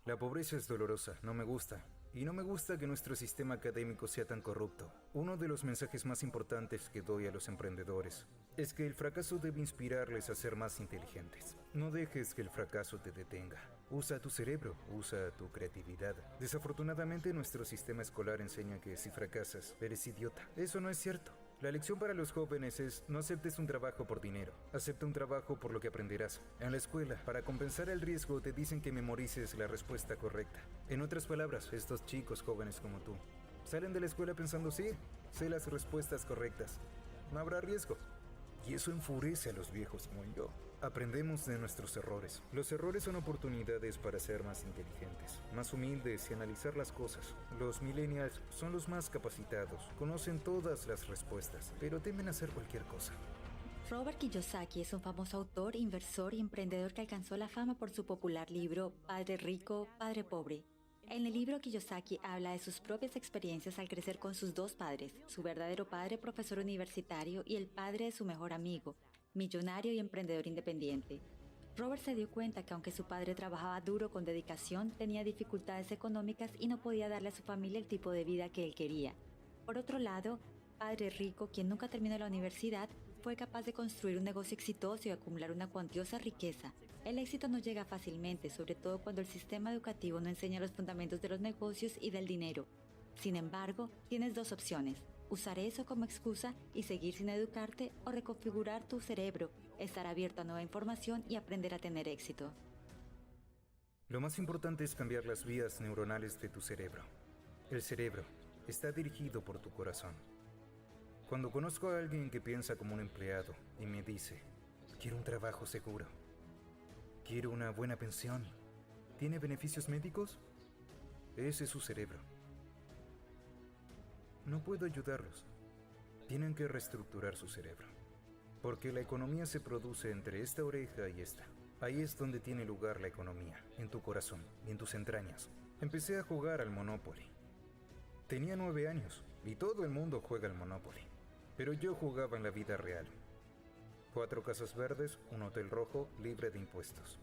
La pobreza es dolorosa, no me gusta. Y no me gusta que nuestro sistema académico sea tan corrupto. Uno de los mensajes más importantes que doy a los emprendedores es que el fracaso debe inspirarles a ser más inteligentes. No dejes que el fracaso te detenga. Usa tu cerebro, usa tu creatividad. Desafortunadamente, nuestro sistema escolar enseña que si fracasas, eres idiota. Eso no es cierto. La lección para los jóvenes es: no aceptes un trabajo por dinero, acepta un trabajo por lo que aprenderás. En la escuela, para compensar el riesgo, te dicen que memorices la respuesta correcta. En otras palabras, estos chicos jóvenes como tú salen de la escuela pensando: sí, sé las respuestas correctas, no habrá riesgo. Y eso enfurece a los viejos como yo. Aprendemos de nuestros errores. Los errores son oportunidades para ser más inteligentes, más humildes y analizar las cosas. Los millennials son los más capacitados, conocen todas las respuestas, pero temen hacer cualquier cosa. Robert Kiyosaki es un famoso autor, inversor y emprendedor que alcanzó la fama por su popular libro Padre Rico, Padre Pobre. En el libro, Kiyosaki habla de sus propias experiencias al crecer con sus dos padres, su verdadero padre, profesor universitario, y el padre de su mejor amigo, millonario y emprendedor independiente. Robert se dio cuenta que aunque su padre trabajaba duro con dedicación, tenía dificultades económicas y no podía darle a su familia el tipo de vida que él quería. Por otro lado, Padre Rico, quien nunca terminó la universidad, fue capaz de construir un negocio exitoso y acumular una cuantiosa riqueza. El éxito no llega fácilmente, sobre todo cuando el sistema educativo no enseña los fundamentos de los negocios y del dinero. Sin embargo, tienes dos opciones: usar eso como excusa y seguir sin educarte, o reconfigurar tu cerebro, estar abierto a nueva información y aprender a tener éxito. Lo más importante es cambiar las vías neuronales de tu cerebro. El cerebro está dirigido por tu corazón. Cuando conozco a alguien que piensa como un empleado y me dice: quiero un trabajo seguro, quiero una buena pensión, ¿tiene beneficios médicos? Ese es su cerebro. No puedo ayudarlos. Tienen que reestructurar su cerebro, porque la economía se produce entre esta oreja y esta. Ahí es donde tiene lugar la economía, en tu corazón y en tus entrañas. Empecé a jugar al Monopoly. Tenía 9 años y todo el mundo juega al Monopoly. Pero yo jugaba en la vida real. 4 casas verdes, un hotel rojo, libre de impuestos.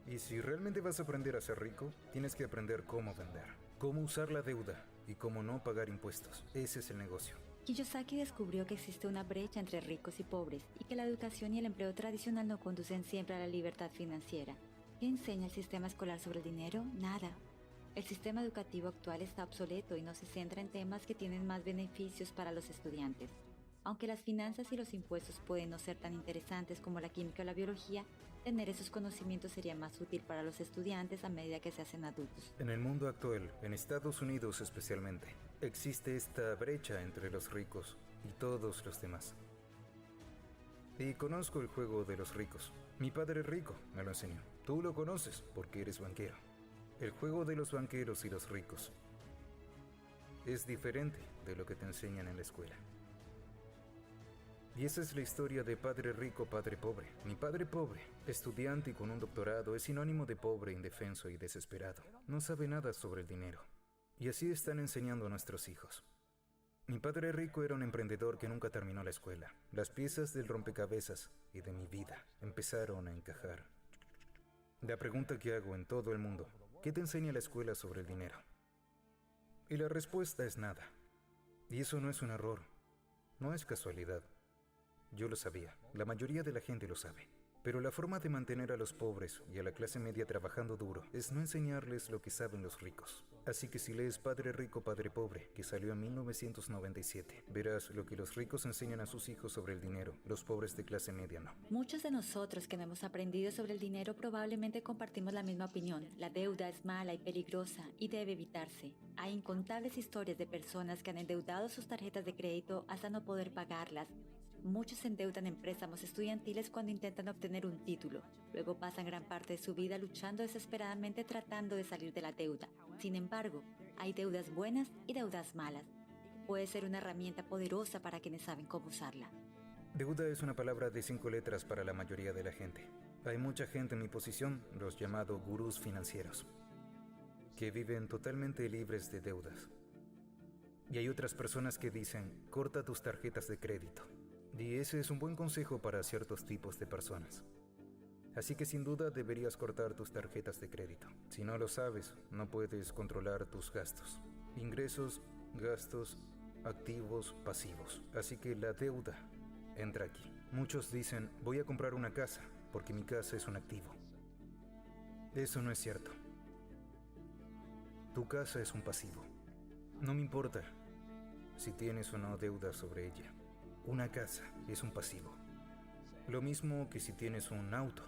Y si realmente vas a aprender a ser rico, tienes que aprender cómo vender, cómo usar la deuda y cómo no pagar impuestos. Ese es el negocio. Kiyosaki descubrió que existe una brecha entre ricos y pobres y que la educación y el empleo tradicional no conducen siempre a la libertad financiera. ¿Qué enseña el sistema escolar sobre el dinero? Nada. El sistema educativo actual está obsoleto y no se centra en temas que tienen más beneficios para los estudiantes. Aunque las finanzas y los impuestos pueden no ser tan interesantes como la química o la biología, tener esos conocimientos sería más útil para los estudiantes a medida que se hacen adultos. En el mundo actual, en Estados Unidos especialmente, existe esta brecha entre los ricos y todos los demás. Y conozco el juego de los ricos. Mi padre rico me lo enseñó. Tú lo conoces porque eres banquero. El juego de los banqueros y los ricos es diferente de lo que te enseñan en la escuela. Y esa es la historia de Padre Rico, Padre Pobre. Mi padre pobre, estudiante y con un doctorado, es sinónimo de pobre, indefenso y desesperado. No sabe nada sobre el dinero. Y así están enseñando a nuestros hijos. Mi padre rico era un emprendedor que nunca terminó la escuela. Las piezas del rompecabezas y de mi vida empezaron a encajar. La pregunta que hago en todo el mundo: ¿qué te enseña la escuela sobre el dinero? Y la respuesta es nada. Y eso no es un error. No es casualidad. Yo lo sabía, la mayoría de la gente lo sabe. Pero la forma de mantener a los pobres y a la clase media trabajando duro es no enseñarles lo que saben los ricos. Así que si lees Padre Rico, Padre Pobre, que salió en 1997, verás lo que los ricos enseñan a sus hijos sobre el dinero, los pobres de clase media no. Muchos de nosotros que no hemos aprendido sobre el dinero probablemente compartimos la misma opinión. La deuda es mala y peligrosa y debe evitarse. Hay incontables historias de personas que han endeudado sus tarjetas de crédito hasta no poder pagarlas. Muchos se endeudan en préstamos estudiantiles cuando intentan obtener un título. Luego pasan gran parte de su vida luchando desesperadamente tratando de salir de la deuda. Sin embargo, hay deudas buenas y deudas malas. Puede ser una herramienta poderosa para quienes saben cómo usarla. Deuda es una palabra de 5 letras para la mayoría de la gente. Hay mucha gente en mi posición, los llamados gurús financieros, que viven totalmente libres de deudas. Y hay otras personas que dicen: corta tus tarjetas de crédito. Y ese es un buen consejo para ciertos tipos de personas. Así que sin duda deberías cortar tus tarjetas de crédito. Si no lo sabes, no puedes controlar tus gastos. Ingresos, gastos, activos, pasivos. Así que la deuda entra aquí. Muchos dicen, voy a comprar una casa porque mi casa es un activo. Eso no es cierto. Tu casa es un pasivo. No me importa si tienes o no deuda sobre ella. Una casa es un pasivo. Lo mismo que si tienes un auto.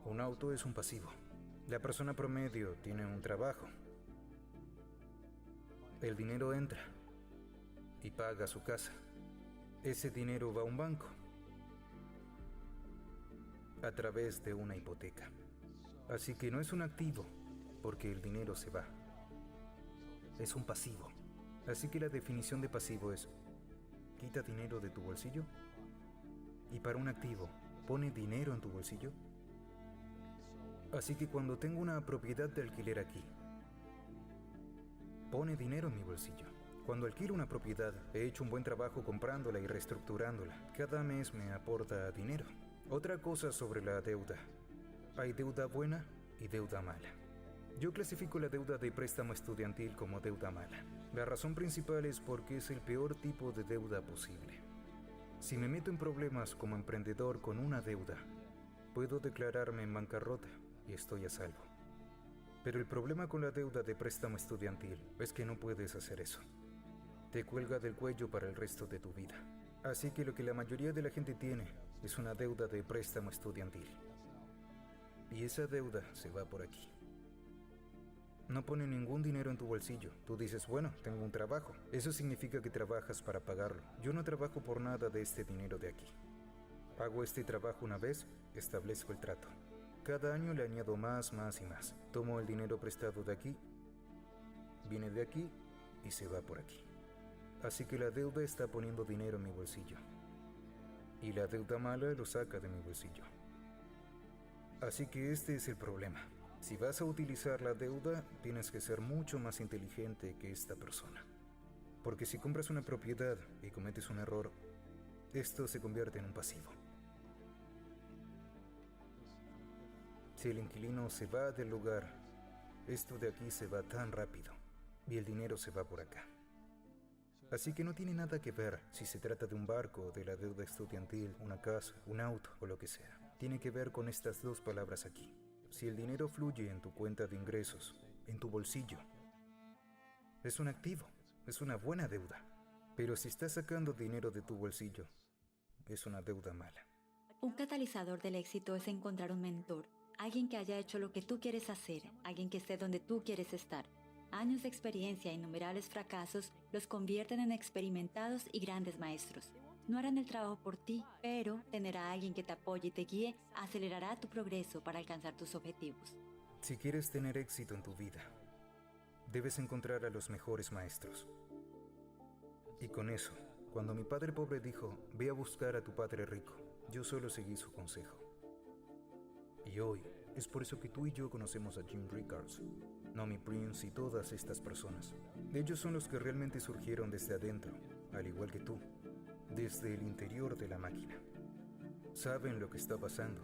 Un auto es un pasivo. La persona promedio tiene un trabajo. El dinero entra y paga su casa. Ese dinero va a un banco a través de una hipoteca. Así que no es un activo porque el dinero se va. Es un pasivo. Así que la definición de pasivo es: quita dinero de tu bolsillo. Y para un activo, ¿pone dinero en tu bolsillo? Así que cuando tengo una propiedad de alquiler aquí, pone dinero en mi bolsillo. Cuando alquilo una propiedad, he hecho un buen trabajo comprándola y reestructurándola. Cada mes me aporta dinero. Otra cosa sobre la deuda. Hay deuda buena y deuda mala. Yo clasifico la deuda de préstamo estudiantil como deuda mala. La razón principal es porque es el peor tipo de deuda posible. Si me meto en problemas como emprendedor con una deuda, puedo declararme en bancarrota y estoy a salvo. Pero el problema con la deuda de préstamo estudiantil es que no puedes hacer eso. Te cuelga del cuello para el resto de tu vida. Así que lo que la mayoría de la gente tiene es una deuda de préstamo estudiantil. Y esa deuda se va por aquí. No pone ningún dinero en tu bolsillo. Tú dices, bueno, tengo un trabajo. Eso significa que trabajas para pagarlo. Yo no trabajo por nada de este dinero de aquí. Hago este trabajo una vez, establezco el trato. Cada año le añado más y más. Tomo el dinero prestado de aquí, viene de aquí y se va por aquí. Así que la deuda está poniendo dinero en mi bolsillo. Y la deuda mala lo saca de mi bolsillo. Así que este es el problema. Si vas a utilizar la deuda, tienes que ser mucho más inteligente que esta persona. Porque si compras una propiedad y cometes un error, esto se convierte en un pasivo. Si el inquilino se va del lugar, esto de aquí se va tan rápido y el dinero se va por acá. Así que no tiene nada que ver si se trata de un barco, de la deuda estudiantil, una casa, un auto o lo que sea. Tiene que ver con estas dos palabras aquí. Si el dinero fluye en tu cuenta de ingresos, en tu bolsillo, es un activo, es una buena deuda. Pero si estás sacando dinero de tu bolsillo, es una deuda mala. Un catalizador del éxito es encontrar un mentor, alguien que haya hecho lo que tú quieres hacer, alguien que esté donde tú quieres estar. Años de experiencia e innumerables fracasos los convierten en experimentados y grandes maestros. No harán el trabajo por ti, pero tener a alguien que te apoye y te guíe acelerará tu progreso para alcanzar tus objetivos. Si quieres tener éxito en tu vida, debes encontrar a los mejores maestros. Y con eso, cuando mi padre pobre dijo, ve a buscar a tu padre rico, yo solo seguí su consejo. Y hoy, es por eso que tú y yo conocemos a Jim Rickards, Nomi Prince y todas estas personas. Ellos son los que realmente surgieron desde adentro, al igual que tú, desde el interior de la máquina. Saben lo que está pasando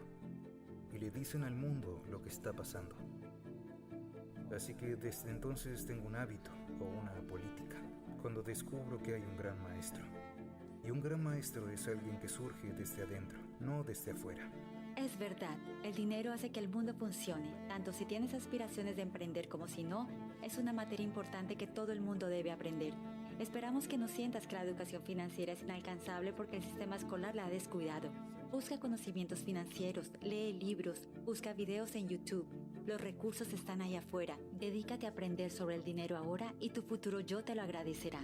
y le dicen al mundo lo que está pasando. Así que desde entonces tengo un hábito o una política, cuando descubro que hay un gran maestro. Y un gran maestro es alguien que surge desde adentro, no desde afuera. Es verdad, el dinero hace que el mundo funcione, tanto si tienes aspiraciones de emprender como si no, es una materia importante que todo el mundo debe aprender. Esperamos que no sientas que la educación financiera es inalcanzable porque el sistema escolar la ha descuidado. Busca conocimientos financieros, lee libros, busca videos en YouTube. Los recursos están ahí afuera. Dedícate a aprender sobre el dinero ahora y tu futuro yo te lo agradecerá.